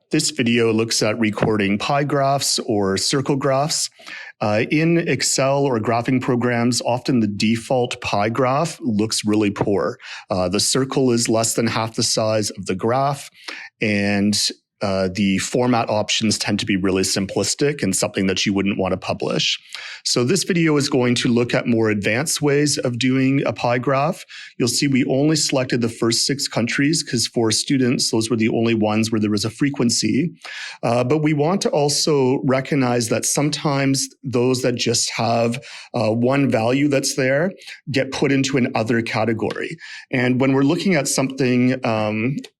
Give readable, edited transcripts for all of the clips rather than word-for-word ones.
This video looks at recording pie graphs or circle graphs. In Excel or graphing programs, often the default pie graph looks really poor. The circle is less than half the size of the graph, and the format options tend to be really simplistic and something that you wouldn't want to publish. So this video is going to look at more advanced ways of doing a pie graph. You'll see we only selected the first 6 countries because for students, those were the only ones where there was a frequency. But we want to also recognize that sometimes those that just have one value that's there get put into an other category. And when we're looking at something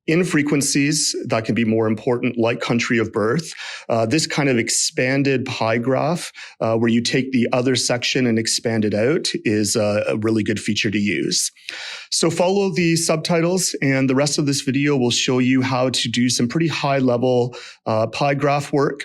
in frequencies that can be more important, like country of birth, this kind of expanded pie graph, where you take the other section and expand it out, is a really good feature to use. So follow the subtitles, and the rest of this video will show you how to do some pretty high-level pie graph work,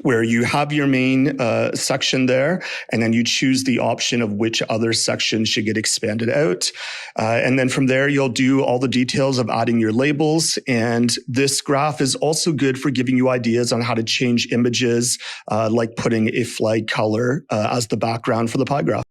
where you have your main section there, and then you choose the option of which other section should get expanded out. And then from there, you'll do all the details of adding your labels. And this graph is also good for giving you ideas on how to change images, like putting a flag color as the background for the pie graph.